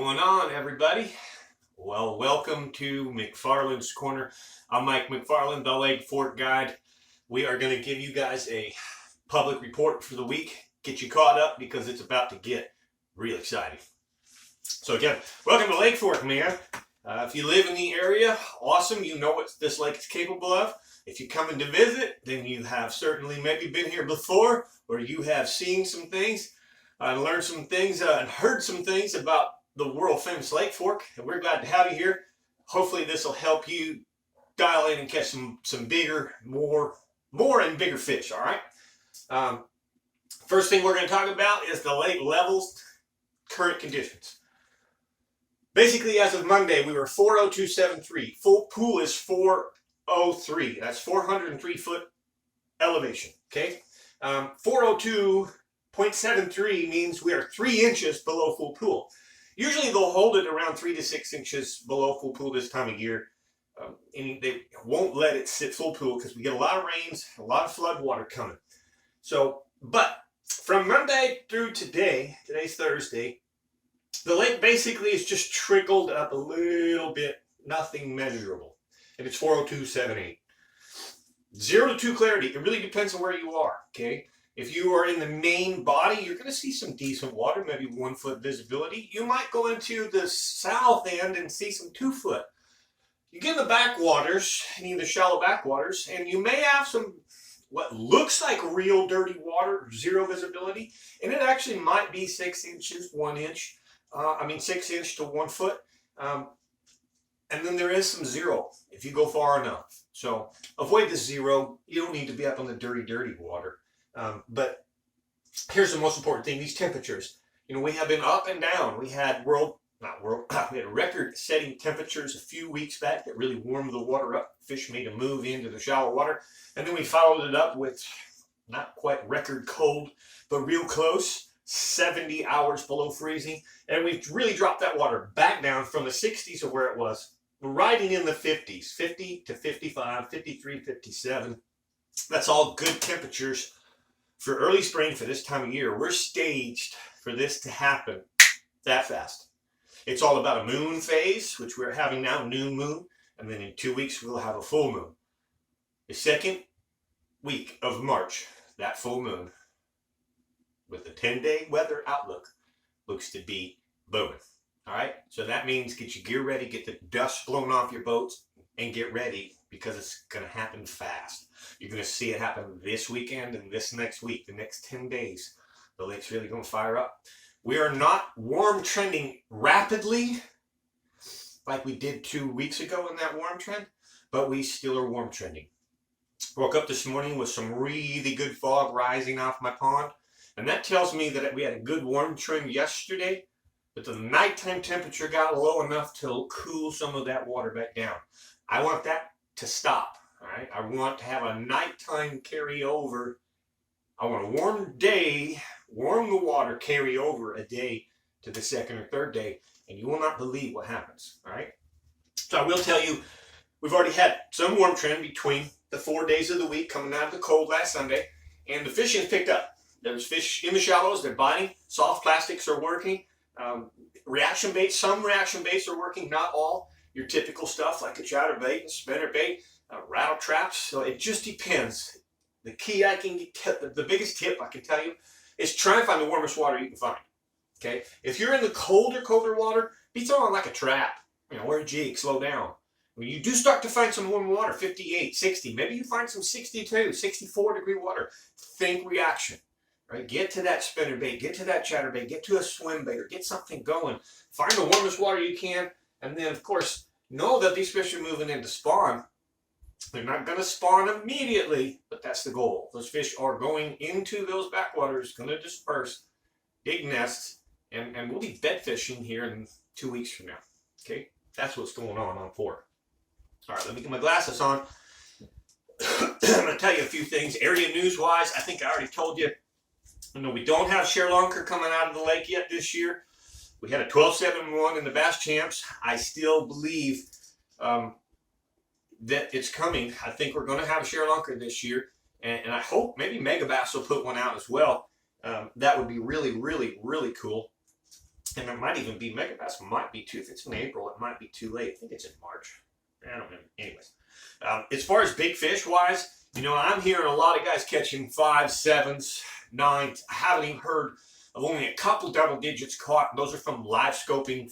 going on, everybody? Well, welcome to McFarland's Corner. I'm Mike McFarland, the Lake Fork Guide. We are going to give you guys a public report for the week, get you caught up because it's about to get real exciting. So again, welcome to Lake Fork, man. If you live in the area, awesome. You know what this lake is capable of. If you're coming to visit, then you have certainly maybe been here before, or you have seen some things, learned some things, and heard some things about the world famous Lake Fork, and we're glad to have you here. Hopefully this will help you dial in and catch some bigger, more and bigger fish. All right. First thing we're going to talk about is the lake levels, current conditions. Basically, as of Monday, we were 402.73. Full pool is 403. That's 403 foot elevation. Okay. 402.73 means we are 3 inches below full pool. Usually they'll hold it around 3 to 6 inches below full pool this time of year. And they won't let it sit full pool because we get a lot of rains, a lot of flood water coming. So, but from Monday through today, today's Thursday, the lake basically is just trickled up a little bit, nothing measurable. And it's 402.78. 0 to 2 clarity. It really depends on where you are, okay? If you are in the main body, you're going to see some decent water, maybe 1 foot visibility. You might go into the south end and see some 2 foot. You get in the backwaters, any of the shallow backwaters, and you may have some what looks like real dirty water, 0 visibility, and it actually might be 6 inches, 1 inch. 6 inch to 1 foot. And then there is some 0 if you go far enough. So avoid the 0. You don't need to be up on the dirty water. But here's the most important thing, these temperatures. You know, we have been up and down. We had we had record-setting temperatures a few weeks back that really warmed the water up. Fish made a move into the shallow water. And then we followed it up with not quite record cold, but real close, 70 hours below freezing. And we've really dropped that water back down from the 60s of where it was, riding in the 50s, 50 to 55, 53, 57. That's all good temperatures for early spring for this time of year. We're staged for this to happen that fast. It's all about a moon phase, which we're having now, new moon, and then in 2 weeks we'll have a full moon. The second week of March, that full moon, with the 10-day weather outlook, looks to be booming. All right, so that means get your gear ready, get the dust blown off your boats, and get ready because it's going to happen fast. You're going to see it happen this weekend and this next week, the next 10 days. The lake's really going to fire up. We are not warm trending rapidly like we did 2 weeks ago in that warm trend, but we still are warm trending. Woke up this morning with some really good fog rising off my pond, and that tells me that we had a good warm trend yesterday, but the nighttime temperature got low enough to cool some of that water back down. I want that to stop. All right, I want to have a nighttime carry over. I want a warm day, warm the water, carry over a day to the second or third day, and you will not believe what happens. All right, so I will tell you, we've already had some warm trend between the 4 days of the week coming out of the cold last Sunday, and the fishing picked up. There's fish in the shallows, they're biting, soft plastics are working, reaction baits, some reaction baits are working, not all. Your typical stuff like a chatterbait and spinnerbait, rattle traps. So it just depends. The key I can get, the biggest tip I can tell you is try and find the warmest water you can find. Okay, if you're in the colder water, be throwing like a trap. You know, or a jig, slow down. When you do start to find some warm water, 58, 60, maybe you find some 62, 64 degree water. Think reaction. Right? Get to that spinnerbait, get to that chatterbait, get to a swim bait, or get something going. Find the warmest water you can. And then, of course, know that these fish are moving into spawn. They're not going to spawn immediately, but that's the goal. Those fish are going into those backwaters, going to disperse, dig nests, and we'll be bed fishing here in 2 weeks from now. Okay? That's what's going on 4. All right, let me get my glasses on. I'm going to tell you a few things. Area news-wise, I think I already told you. You know, we don't have Sherlunker coming out of the lake yet this year. We had a 12-7-1 in the Bass Champs. I still believe that it's coming. I think we're going to have a Sherlunker this year. And I hope maybe Megabass will put one out as well. That would be really, really, really cool. And it might even be megabass. Might be too. If it's in April, it might be too late. I think it's in March. I don't know. Anyways, as far as big fish wise, I'm hearing a lot of guys catching 5s, 7s, 9s. I haven't even heard of only a couple double digits caught. Those are from live scoping,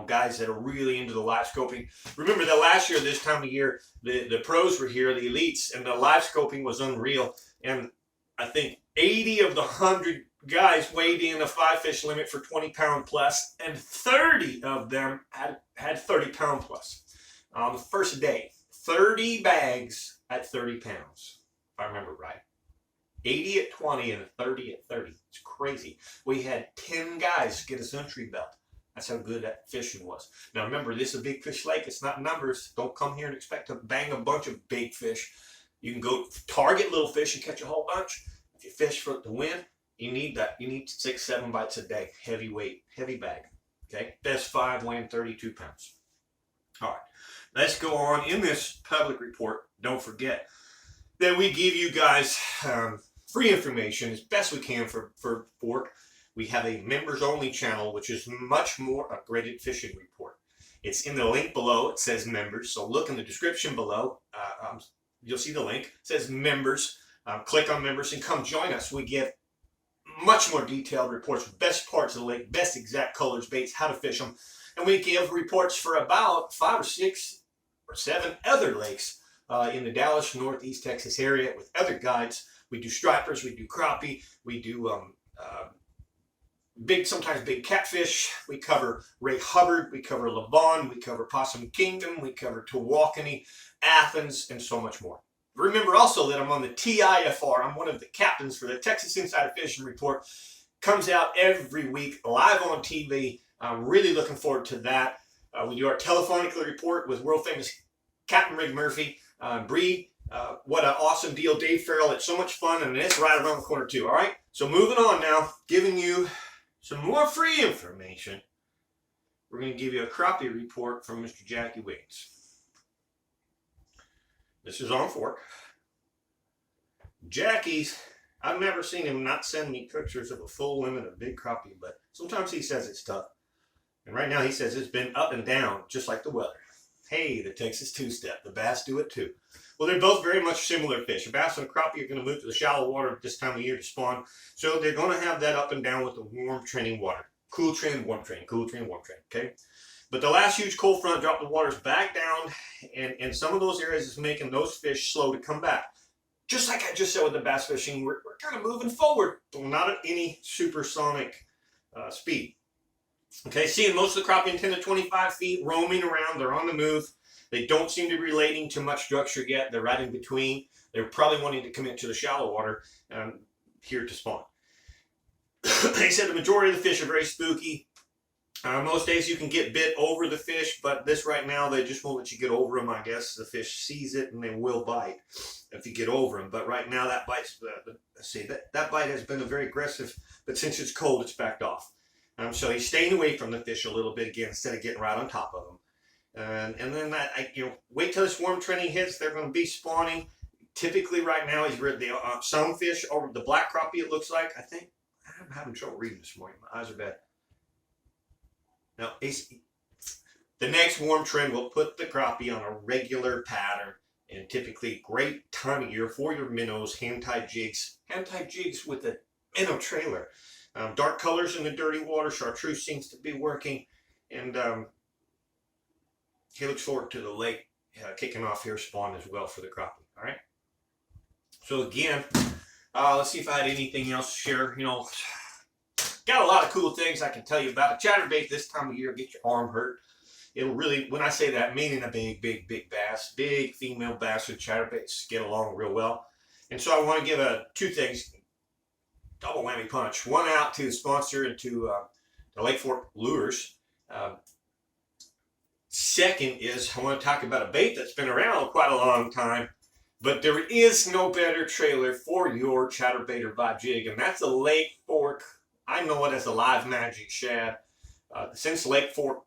guys that are really into the live scoping. Remember that last year, this time of year, the pros were here, the elites, and the live scoping was unreal. And I think 80 of the 100 guys weighed in a 5-fish limit for 20-pound plus, and 30 of them had 30-pound plus. On the first day, 30 bags at 30 pounds, if I remember right. 80 at 20 and 30 at 30. It's crazy. We had 10 guys get a century belt. That's how good that fishing was. Now remember, this is a big fish lake. It's not numbers. Don't come here and expect to bang a bunch of big fish. You can go target little fish and catch a whole bunch. If you fish for it to win, you need that. You need 6, 7 bites a day. Heavy weight, heavy bag. Okay, best 5 weighing 32 pounds. All right, let's go on. In this public report, don't forget that we give you guys free information as best we can for fork. We have a members only channel, which is much more upgraded fishing report. It's in the link below. It says members. So look in the description below. You'll see the link. It says members. Click on members and come join us. We give much more detailed reports, best parts of the lake, best exact colors, baits, how to fish them. And we give reports for about 5 or 6 or 7 other lakes in the Dallas, Northeast Texas area with other guides. We do stripers, we do crappie, we do sometimes big catfish. We cover Ray Hubbard, we cover Levon, we cover Possum Kingdom, we cover Tawakoni, Athens, and so much more. Remember also that I'm on the TIFR. I'm one of the captains for the Texas Insider Fishing Report. Comes out every week live on TV. I'm really looking forward to that. We do our telephonic report with world famous Captain Rig Murphy. Bree, what an awesome deal. Dave Farrell, it's so much fun, and it's right around the corner too. All right, so moving on now, giving you some more free information. We're going to give you a crappie report from Mr. Jackie Wiggins. This is on fork. Jackie's, I've never seen him not send me pictures of a full limit of big crappie, but sometimes he says it's tough. And right now he says it's been up and down, just like the weather. Hey, the Texas two-step. The bass do it too. Well, they're both very much similar fish. A bass and a crappie are going to move to the shallow water at this time of year to spawn. So they're going to have that up and down with the warm trending water. Cool trend, warm trend, cool trend, warm trend, okay? But the last huge cold front dropped the waters back down, and some of those areas is making those fish slow to come back. Just like I just said with the bass fishing, we're kind of moving forward, but not at any supersonic speed. Okay, seeing most of the crappie in 10 to 25 feet roaming around. They're on the move. They don't seem to be relating to much structure yet. They're right in between. They're probably wanting to commit to the shallow water here to spawn. They said the majority of the fish are very spooky. Most days you can get bit over the fish, but this right now, they just won't let you get over them. I guess the fish sees it and they will bite if you get over them. But right now that bite's, that bite has been very aggressive, but since it's cold, it's backed off. So he's staying away from the fish a little bit again instead of getting right on top of them. And then wait till this warm trending hits. They're going to be spawning. Typically right now, he's read some fish over the black crappie. It looks like. I think I'm having trouble reading this morning. My eyes are bad. Now, the next warm trend will put the crappie on a regular pattern, and typically great time of year for your minnows, hand-tied jigs with a minnow trailer. Dark colors in the dirty water, chartreuse seems to be working, and he looks forward to the lake kicking off here spawn as well for the crappie. All right. So again, let's see if I had anything else to share. Got a lot of cool things I can tell you about. A chatterbait this time of year, get your arm hurt. It'll really, when I say that, meaning a big bass, big female bass with chatterbaits get along real well. And so I want to give 2 things, double whammy punch. One out to the sponsor and to the Lake Fork Lures. Second is I want to talk about a bait that's been around quite a long time, but there is no better trailer for your chatterbait or vibe jig, and that's a Lake Fork. I know it as a Live Magic Shad. Since Lake Fork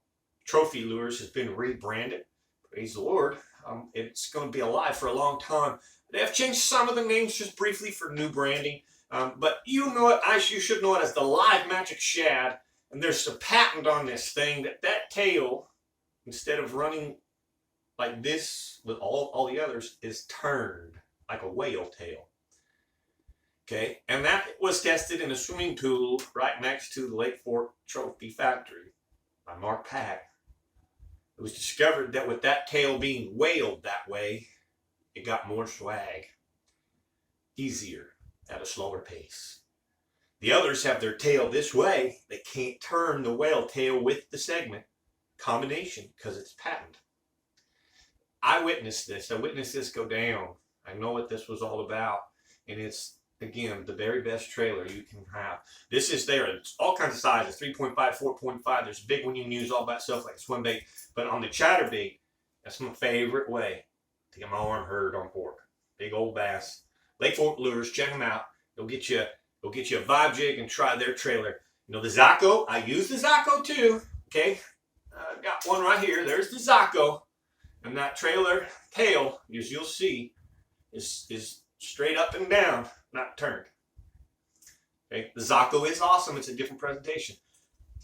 Trophy Lures has been rebranded, praise the Lord, it's going to be alive for a long time. They have changed some of the names just briefly for new branding, but you know it. You should know it as the Live Magic Shad. And there's a patent on this thing that tail, instead of running like this with all the others, is turned like a whale tail. Okay, and that was tested in a swimming pool right next to the Lake Fork Trophy Factory by Mark Pack. It was discovered that with that tail being whaled that way, it got more swag, easier, at a slower pace. The others have their tail this way. They can't turn the whale tail with the segment combination because it's patent. I witnessed this. I witnessed this go down. I know what this was all about. And it's, again, the very best trailer you can have. This is there. It's all kinds of sizes, 3.5, 4.5. There's a big one you can use all by itself like a swim bait. But on the chatterbait, that's my favorite way to get my arm hurt on pork. Big old bass. Lake Fork Lures, check them out. They'll get you a vibe jig and try their trailer. You know, the Zaco, I use the Zaco too. Okay, I've got one right here. There's the Zaco. And that trailer tail, as you'll see, is straight up and down, not turned. Okay, the Zaco is awesome. It's a different presentation,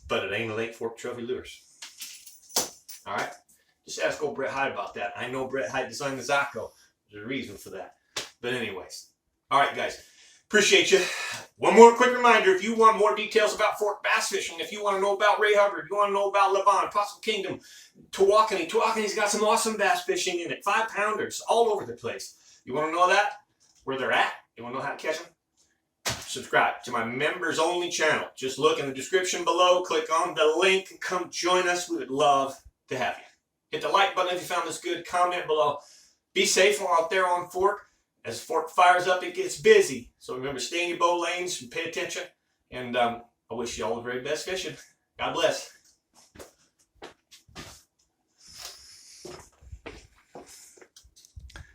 but it ain't a Lake Fork Trophy Lures. All right, just ask old Brett Hyde about that. I know Brett Hyde designed the Zaco. There's a reason for that. But anyways, all right, guys, appreciate you. One more quick reminder: if you want more details about fork bass fishing, if you want to know about Ray Hubbard, you want to know about Levon, Possum Kingdom, Tawakoni—Tawakoni's got some awesome bass fishing in it. 5-pounders all over the place. You want to know that? Where they're at? You want to know how to catch them? Subscribe to my members only channel. Just look in the description below, click on the link, and come join us. We would love to have you. Hit the like button if you found this good. Comment below. Be safe out there on fork. As fork fires up, it gets busy. So remember, stay in your bow lanes and pay attention. And I wish you all the very best fishing. God bless.